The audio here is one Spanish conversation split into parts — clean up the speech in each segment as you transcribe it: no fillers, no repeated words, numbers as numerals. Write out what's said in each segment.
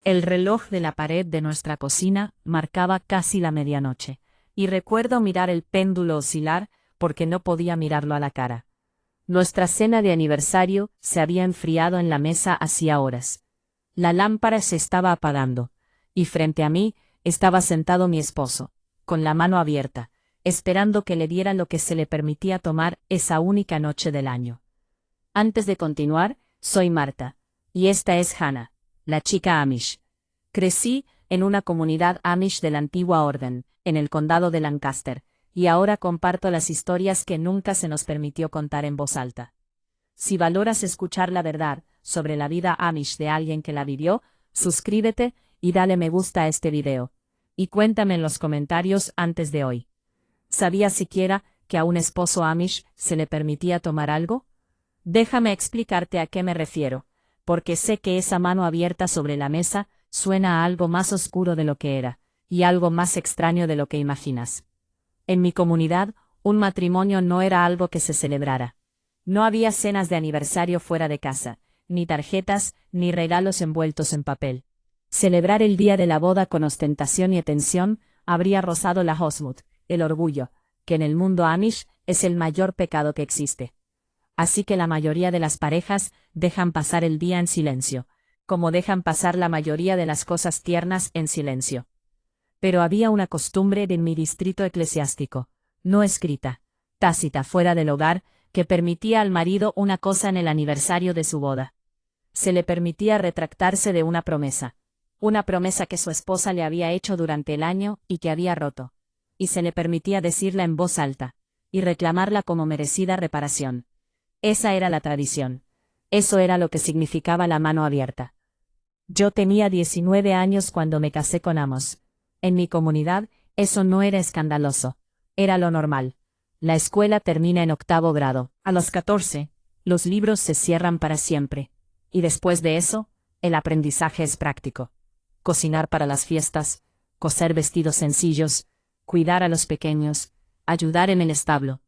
El reloj de la pared de nuestra cocina marcaba casi la medianoche, y recuerdo mirar el péndulo oscilar porque no podía mirarlo a la cara. Nuestra cena de aniversario se había enfriado en la mesa hacía horas. La lámpara se estaba apagando, y frente a mí estaba sentado mi esposo, con la mano abierta, esperando que le diera lo que se le permitía tomar esa única noche del año. Antes de continuar, soy Marta, y esta es Hannah, la chica Amish. Crecí en una comunidad Amish de la antigua orden, en el condado de Lancaster, y ahora comparto las historias que nunca se nos permitió contar en voz alta. Si valoras escuchar la verdad sobre la vida Amish de alguien que la vivió, suscríbete y dale me gusta a este video. Y cuéntame en los comentarios antes de hoy. ¿Sabías siquiera que a un esposo Amish se le permitía tomar algo? Déjame explicarte a qué me refiero, porque sé que esa mano abierta sobre la mesa suena a algo más oscuro de lo que era, y algo más extraño de lo que imaginas. En mi comunidad, un matrimonio no era algo que se celebrara. No había cenas de aniversario fuera de casa, ni tarjetas, ni regalos envueltos en papel. Celebrar el día de la boda con ostentación y atención habría rozado la Hosmut, el orgullo, que en el mundo Amish es el mayor pecado que existe. Así que la mayoría de las parejas dejan pasar el día en silencio, como dejan pasar la mayoría de las cosas tiernas en silencio. Pero había una costumbre en mi distrito eclesiástico, no escrita, tácita fuera del hogar, que permitía al marido una cosa en el aniversario de su boda. Se le permitía retractarse de una promesa que su esposa le había hecho durante el año y que había roto. Y se le permitía decirla en voz alta, y reclamarla como merecida reparación. Esa era la tradición. Eso era lo que significaba la mano abierta. Yo tenía 19 años cuando me casé con Amos. En mi comunidad, eso no era escandaloso. Era lo normal. La escuela termina en 8º grado. A los 14, los libros se cierran para siempre. Y después de eso, el aprendizaje es práctico. Cocinar para las fiestas, coser vestidos sencillos, cuidar a los pequeños, ayudar en el establo.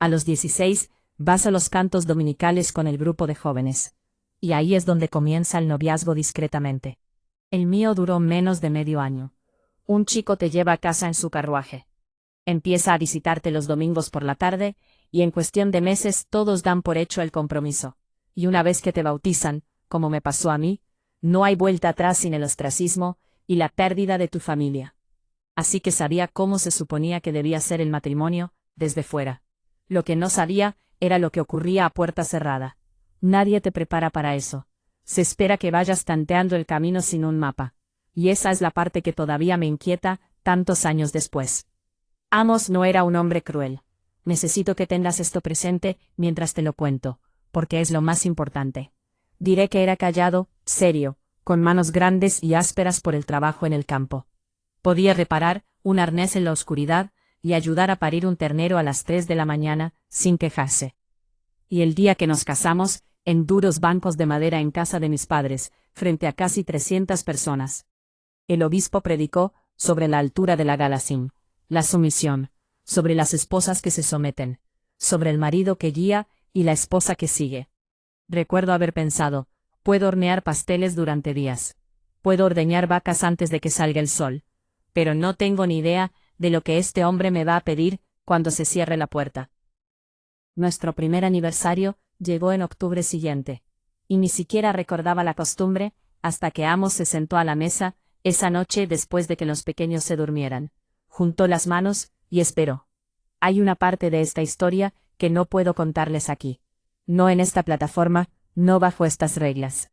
A los 16, vas a los cantos dominicales con el grupo de jóvenes. Y ahí es donde comienza el noviazgo discretamente. El mío duró menos de medio año. Un chico te lleva a casa en su carruaje. Empieza a visitarte los domingos por la tarde, y en cuestión de meses todos dan por hecho el compromiso. Y una vez que te bautizan, como me pasó a mí, no hay vuelta atrás sin el ostracismo y la pérdida de tu familia. Así que sabía cómo se suponía que debía ser el matrimonio, desde fuera. Lo que no sabía era lo que ocurría a puerta cerrada. Nadie te prepara para eso. Se espera que vayas tanteando el camino sin un mapa. Y esa es la parte que todavía me inquieta, tantos años después. Amos no era un hombre cruel. Necesito que tengas esto presente mientras te lo cuento, porque es lo más importante. Diré que era callado, serio, con manos grandes y ásperas por el trabajo en el campo. Podía reparar un arnés en la oscuridad y ayudar a parir un ternero a las 3 de la mañana, sin quejarse. Y el día que nos casamos, en duros bancos de madera en casa de mis padres, frente a casi 300 personas. El obispo predicó sobre la altura de la Galassim, la sumisión, sobre las esposas que se someten, sobre el marido que guía y la esposa que sigue. Recuerdo haber pensado, puedo hornear pasteles durante días. Puedo ordeñar vacas antes de que salga el sol. Pero no tengo ni idea de lo que este hombre me va a pedir cuando se cierre la puerta. Nuestro primer aniversario llegó en octubre siguiente. Y ni siquiera recordaba la costumbre, hasta que Amos se sentó a la mesa, esa noche después de que los pequeños se durmieran. Juntó las manos y esperó. Hay una parte de esta historia que no puedo contarles aquí. No en esta plataforma, no bajo estas reglas.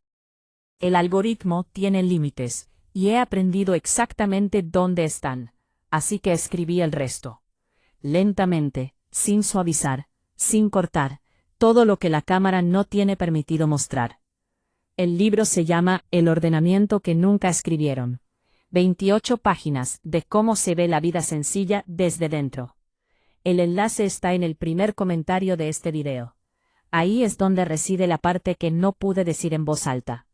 El algoritmo tiene límites, y he aprendido exactamente dónde están, así que escribí el resto. Lentamente, sin suavizar, sin cortar, todo lo que la cámara no tiene permitido mostrar. El libro se llama El ordenamiento que nunca escribieron. 28 páginas de cómo se ve la vida sencilla desde dentro. El enlace está en el primer comentario de este video. Ahí es donde reside la parte que no pude decir en voz alta.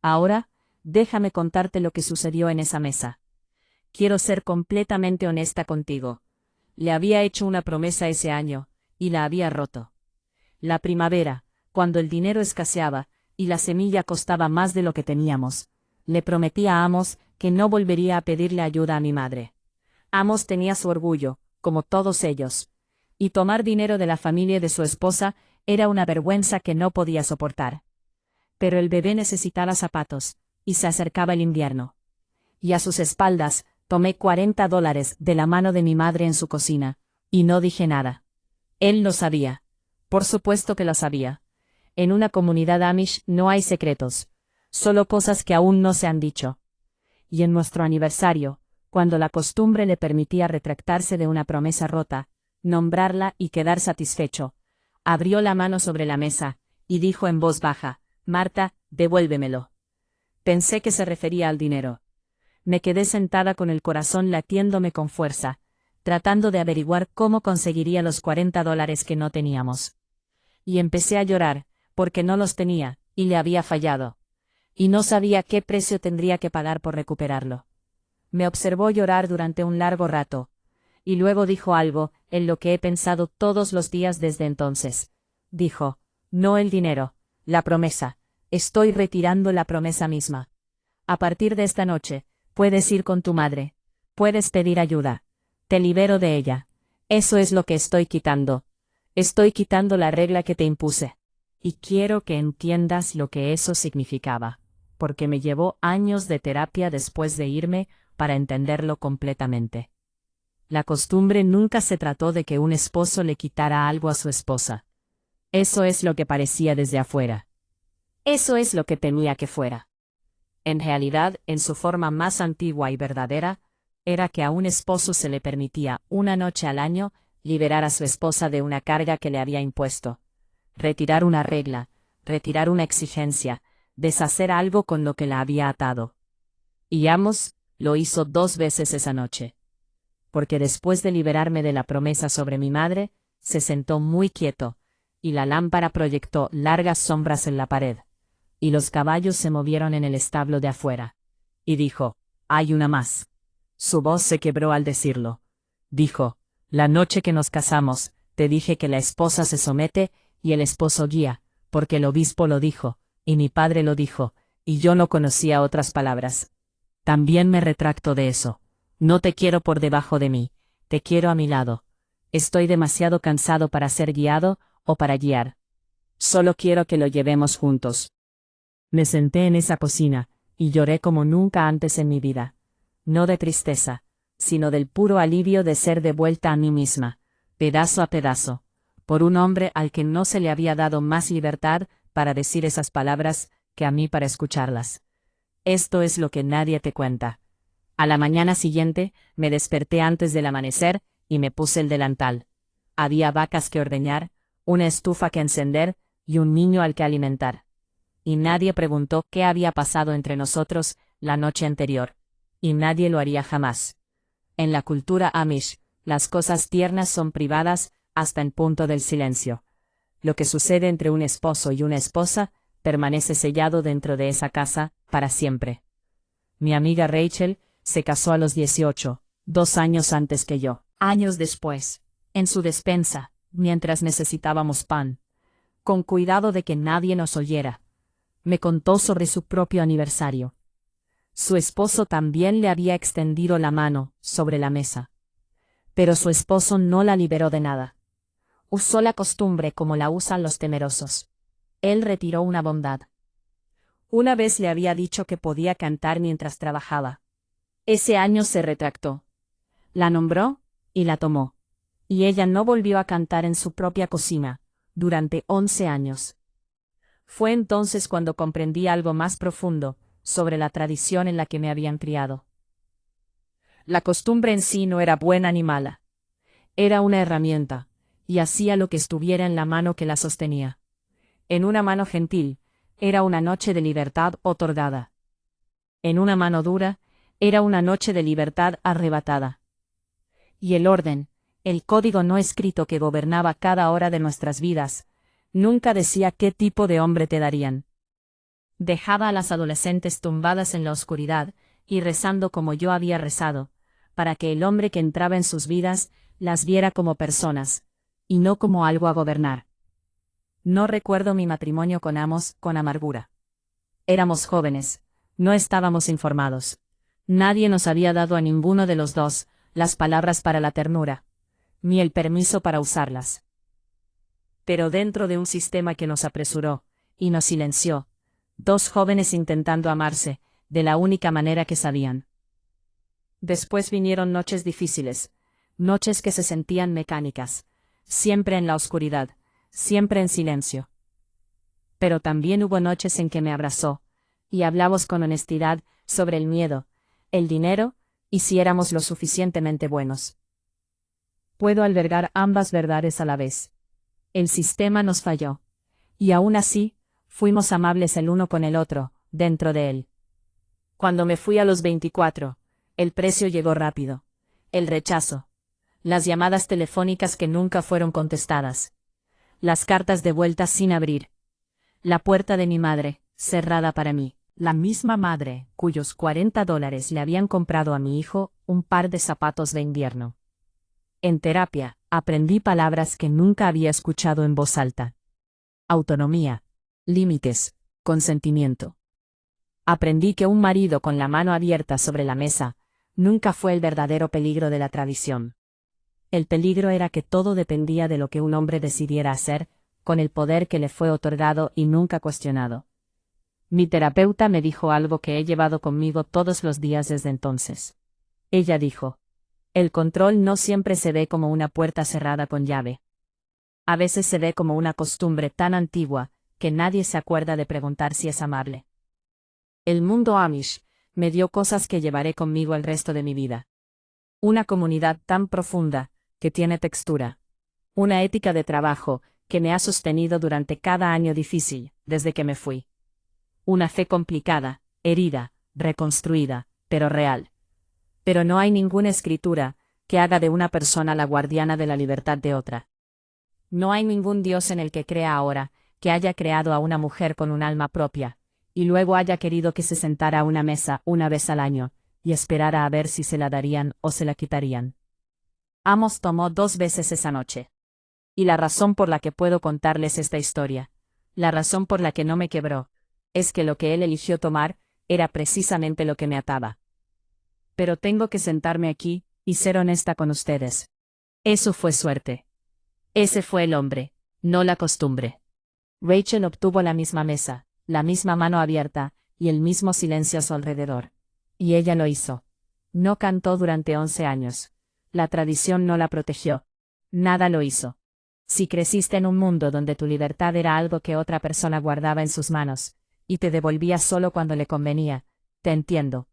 Ahora, déjame contarte lo que sucedió en esa mesa. Quiero ser completamente honesta contigo. Le había hecho una promesa ese año, y la había roto. La primavera, cuando el dinero escaseaba, y la semilla costaba más de lo que teníamos, Le prometí a Amos que no volvería a pedirle ayuda a mi madre. Amos tenía su orgullo, como todos ellos. Y tomar dinero de la familia de su esposa era una vergüenza que no podía soportar. Pero el bebé necesitaba zapatos, y se acercaba el invierno. Y a sus espaldas, tomé $40 de la mano de mi madre en su cocina, y no dije nada. Él lo sabía. Por supuesto que lo sabía. En una comunidad Amish no hay secretos, solo cosas que aún no se han dicho. Y en nuestro aniversario, cuando la costumbre le permitía retractarse de una promesa rota, nombrarla y quedar satisfecho, abrió la mano sobre la mesa, y dijo en voz baja, «Marta, devuélvemelo». Pensé que se refería al dinero. Me quedé sentada con el corazón latiéndome con fuerza, tratando de averiguar cómo conseguiría los $40 que no teníamos. Y empecé a llorar, porque no los tenía, y le había fallado. Y no sabía qué precio tendría que pagar por recuperarlo. Me observó llorar durante un largo rato, y luego dijo algo, en lo que he pensado todos los días desde entonces. Dijo, «No el dinero, la promesa. Estoy retirando la promesa misma. A partir de esta noche, puedes ir con tu madre. Puedes pedir ayuda. Te libero de ella. Eso es lo que estoy quitando. Estoy quitando la regla que te impuse. Y quiero que entiendas lo que eso significaba, porque me llevó años de terapia después de irme para entenderlo completamente. La costumbre nunca se trató de que un esposo le quitara algo a su esposa. Eso es lo que parecía desde afuera. Eso es lo que temía que fuera. En realidad, en su forma más antigua y verdadera, era que a un esposo se le permitía una noche al año liberar a su esposa de una carga que le había impuesto, retirar una regla, retirar una exigencia, deshacer algo con lo que la había atado. Y Amos lo hizo 2 veces esa noche. Porque después de liberarme de la promesa sobre mi madre, se sentó muy quieto, y la lámpara proyectó largas sombras en la pared, y los caballos se movieron en el establo de afuera. Y dijo, «Hay una más». Su voz se quebró al decirlo. Dijo, «La noche que nos casamos, te dije que la esposa se somete y el esposo guía, porque el obispo lo dijo, y mi padre lo dijo, y yo no conocía otras palabras. También me retracto de eso. No te quiero por debajo de mí, te quiero a mi lado. Estoy demasiado cansado para ser guiado o para guiar. Solo quiero que lo llevemos juntos». Me senté en esa cocina, y lloré como nunca antes en mi vida. No de tristeza, sino del puro alivio de ser devuelta a mí misma, pedazo a pedazo, por un hombre al que no se le había dado más libertad para decir esas palabras que a mí para escucharlas. Esto es lo que nadie te cuenta. A la mañana siguiente, me desperté antes del amanecer, y me puse el delantal. Había vacas que ordeñar, una estufa que encender, y un niño al que alimentar. Y nadie preguntó qué había pasado entre nosotros la noche anterior. Y nadie lo haría jamás. En la cultura Amish, las cosas tiernas son privadas hasta el punto del silencio. Lo que sucede entre un esposo y una esposa permanece sellado dentro de esa casa para siempre. Mi amiga Rachel se casó a los 18, 2 años antes que yo. Años después, en su despensa, mientras necesitábamos pan, con cuidado de que nadie nos oyera, me contó sobre su propio aniversario. Su esposo también le había extendido la mano sobre la mesa. Pero su esposo no la liberó de nada. Usó la costumbre como la usan los temerosos. Él retiró una bondad. Una vez le había dicho que podía cantar mientras trabajaba. Ese año se retractó. La nombró y la tomó. Y ella no volvió a cantar en su propia cocina, durante 11 años. Fue entonces cuando comprendí algo más profundo sobre la tradición en la que me habían criado. La costumbre en sí no era buena ni mala. Era una herramienta, y hacía lo que estuviera en la mano que la sostenía. En una mano gentil, era una noche de libertad otorgada. En una mano dura, era una noche de libertad arrebatada. Y el orden, el código no escrito que gobernaba cada hora de nuestras vidas, nunca decía qué tipo de hombre te darían. Dejaba a las adolescentes tumbadas en la oscuridad, y rezando como yo había rezado, para que el hombre que entraba en sus vidas las viera como personas, y no como algo a gobernar. No recuerdo mi matrimonio con Amos con amargura. Éramos jóvenes, No estábamos informados. Nadie nos había dado a ninguno de los dos las palabras para la ternura, ni el permiso para usarlas. Pero dentro de un sistema que nos apresuró y nos silenció, dos jóvenes intentando amarse, de la única manera que sabían. Después vinieron noches difíciles, noches que se sentían mecánicas, siempre en la oscuridad, siempre en silencio. Pero también hubo noches en que me abrazó, y hablamos con honestidad sobre el miedo, el dinero, y si éramos lo suficientemente buenos. Puedo albergar ambas verdades a la vez. El sistema nos falló. Y aún así, fuimos amables el uno con el otro, dentro de él. Cuando me fui a los 24, el precio llegó rápido. El rechazo. Las llamadas telefónicas que nunca fueron contestadas. Las cartas de vuelta sin abrir. La puerta de mi madre, cerrada para mí. La misma madre, cuyos $40 le habían comprado a mi hijo un par de zapatos de invierno. En terapia, aprendí palabras que nunca había escuchado en voz alta. Autonomía. Límites. Consentimiento. Aprendí que un marido con la mano abierta sobre la mesa nunca fue el verdadero peligro de la tradición. El peligro era que todo dependía de lo que un hombre decidiera hacer, con el poder que le fue otorgado y nunca cuestionado. Mi terapeuta me dijo algo que he llevado conmigo todos los días desde entonces. Ella dijo: el control no siempre se ve como una puerta cerrada con llave. A veces se ve como una costumbre tan antigua que nadie se acuerda de preguntar si es amable. El mundo Amish me dio cosas que llevaré conmigo el resto de mi vida. Una comunidad tan profunda, que tiene textura. Una ética de trabajo, que me ha sostenido durante cada año difícil, desde que me fui. Una fe complicada, herida, reconstruida, pero real. Pero no hay ninguna escritura que haga de una persona la guardiana de la libertad de otra. No hay ningún Dios en el que crea ahora, que haya creado a una mujer con un alma propia, y luego haya querido que se sentara a una mesa una vez al año, y esperara a ver si se la darían o se la quitarían. Amos tomó 2 veces esa noche. Y la razón por la que puedo contarles esta historia, la razón por la que no me quebró, es que lo que él eligió tomar, era precisamente lo que me ataba. Pero tengo que sentarme aquí, y ser honesta con ustedes. Eso fue suerte. Ese fue el hombre, no la costumbre. Rachel obtuvo la misma mesa, la misma mano abierta, y el mismo silencio a su alrededor. Y ella lo hizo. No cantó durante 11 años. La tradición no la protegió. Nada lo hizo. Si creciste en un mundo donde tu libertad era algo que otra persona guardaba en sus manos, y te devolvía solo cuando le convenía, te entiendo.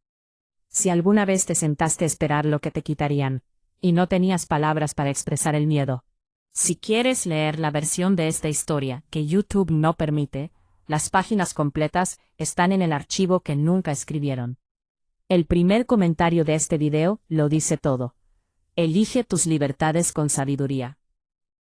Si alguna vez te sentaste a esperar lo que te quitarían, y no tenías palabras para expresar el miedo. Si quieres leer la versión de esta historia que YouTube no permite, las páginas completas están en el archivo que nunca escribieron. El primer comentario de este video lo dice todo. Elige tus libertades con sabiduría.